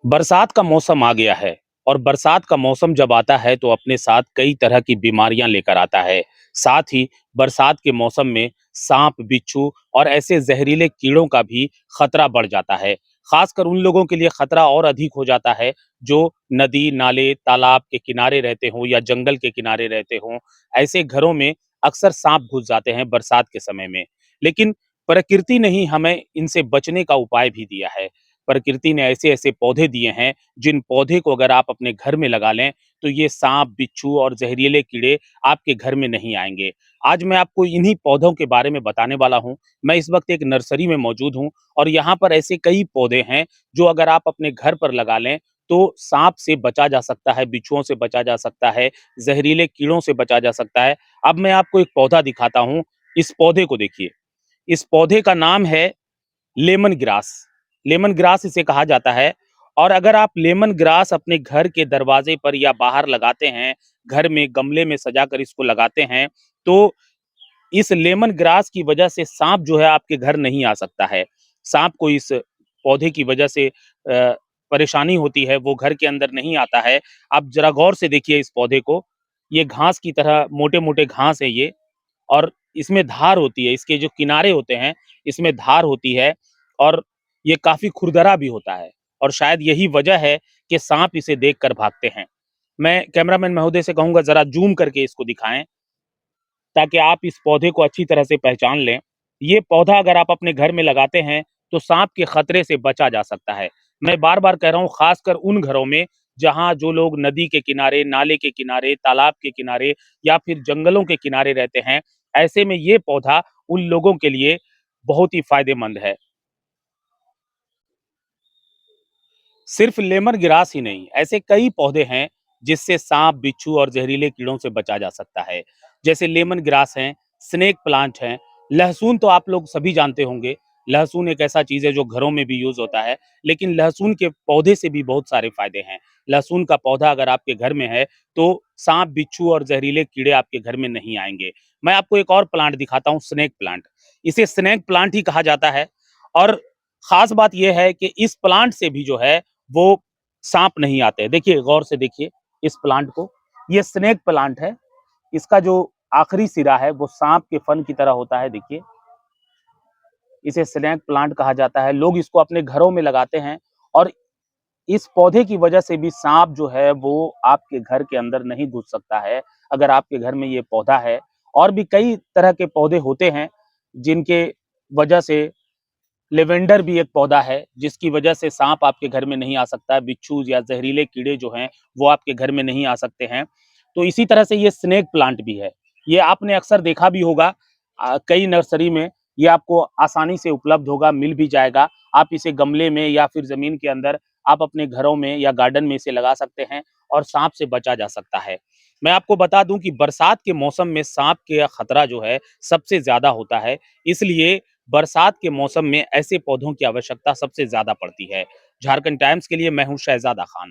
बरसात का मौसम आ गया है और बरसात का मौसम जब आता है तो अपने साथ कई तरह की बीमारियां लेकर आता है। साथ ही बरसात के मौसम में सांप, बिच्छू और ऐसे जहरीले कीड़ों का भी खतरा बढ़ जाता है। खासकर उन लोगों के लिए खतरा और अधिक हो जाता है जो नदी, नाले, तालाब के किनारे रहते हों या जंगल के किनारे रहते हों। ऐसे घरों में अक्सर सांप घुस जाते हैं बरसात के समय में। लेकिन प्रकृति ने ही हमें इनसे बचने का उपाय भी दिया है। प्रकृति ने ऐसे-ऐसे पौधे दिए हैं, जिन पौधे को अगर आप अपने घर में लगा लें, तो ये साँप, बिच्छू और ज़हरीले कीड़े आपके घर में नहीं आएँगे। आज मैं आपको इन्हीं पौधों के बारे में बताने वाला हूँ। मैं इस वक़्त एक नर्सरी में मौजूद हूँ और यहाँ पर ऐसे कई पौधे हैं, जो अगर आप अपने घर पर लगा लें, तो साँप से बचा जा सकता है, बिच्छुओं से बचा जा सकता है, ज़हरीले कीड़ों से बचा जा सकता है। अब मैं आपको एक पौधा दिखाता हूँ, इस पौधे को देखिए। इस पौधे का नाम है लेमन ग्रास। लेमन ग्रास इसे कहा जाता है और अगर आप लेमन ग्रास अपने घर के दरवाजे पर या बाहर लगाते हैं, घर में गमले में सजाकर इसको लगाते हैं, तो इस लेमन ग्रास की वजह से साँप जो है आपके घर नहीं आ सकता है। साँप को इस पौधे की वजह से परेशानी होती है, वो घर के अंदर नहीं आता है। आप ज़रा गौर से देखिए इस पौधे को, ये घास की तरह मोटे-मोटे घास है ये और इसमें धार होती है, इसके जो किनारे होते हैं, इसमें धार होती है और ये काफ़ी खुरदरा भी होता है और शायद यही वजह है कि साँप इसे देखकर भागते हैं। मैं कैमरामैन महोदय से कहूँगा ज़रा ज़ूम करके इसको दिखाएँ, ताकि आप इस पौधे को अच्छी तरह से पहचान लें। ये पौधा अगर आप अपने घर में लगाते हैं, तो साँप के खतरे से बचा जा सकता है। मैं बार-बार कह रहा हूँ, ख़ासकर उन घरों में, जहाँ जो लोग नदी के किनारे, नाले के किनारे, तालाब के किनारे या फिर जंगलों के किनारे रहते हैं। ऐसे में ये पौधा उन लोगों के लिए बहुत ही फ़ायदेमंद है। सिर्फ लेमन ग्रास ही नहीं, ऐसे कई पौधे हैं जिससे साँप, बिच्छू और ज़हरीले कीड़ों से बचा जा सकता है। जैसे लेमन ग्रास हैं, स्नेक प्लांट हैं, लहसुन तो आप लोग सभी जानते होंगे। लहसुन एक ऐसा चीज़ है जो घरों में भी यूज़ होता है, लेकिन लहसुन के पौधे से भी बहुत सारे फ़ायदे हैं। लहसुन का पौधा अगर आपके घर में है, तो साँप, बिच्छू और ज़हरीले कीड़े आपके घर में नहीं आएँगे। मैं आपको एक और प्लांट दिखाता हूँ, स्नेक प्लांट। इसे स्नेक प्लांट ही कहा जाता है और ख़ास बात ये है कि इस प्लांट से भी जो है वो साँप नहीं आते हैं। देखिए, गौर से देखिए इस प्लांट को, ये स्नेक प्लांट है। इसका जो आखिरी सिरा है वो साँप के फन की तरह होता है, देखिए। इसे स्नेक प्लांट कहा जाता है। लोग इसको अपने घरों में लगाते हैं और इस पौधे की वजह से भी साँप जो है वो आपके घर के अंदर नहीं घुस सकता है, अगर आपके घर में ये पौधा है। और भी कई तरह के पौधे होते हैं, जिनके वजह से लेवेंडर भी एक पौधा है, जिसकी वजह से साँप आपके घर में नहीं आ सकता है, बिच्छू या ज़हरीले कीड़े जो हैं, वो आपके घर में नहीं आ सकते हैं। तो इसी तरह से ये स्नेक प्लांट भी है। ये आपने अक्सर देखा भी होगा कई नर्सरी में ये आपको आसानी से उपलब्ध होगा, मिल भी जाएगा। आप इसे गमले में या फिर ज़मीन के अंदर आप अपने घरों में या गार्डन में इसे लगा सकते हैं और साँप से बचा जा सकता है। मैं आपको बता दूँ कि बरसात के मौसम में साँप का खतरा जो है, सबसे ज़्यादा होता है। इसलिए बरसात के मौसम में ऐसे पौधों की आवश्यकता सबसे ज़्यादा पड़ती है। झारखंड टाइम्स के लिए मैं हूँ शहज़ादा खान।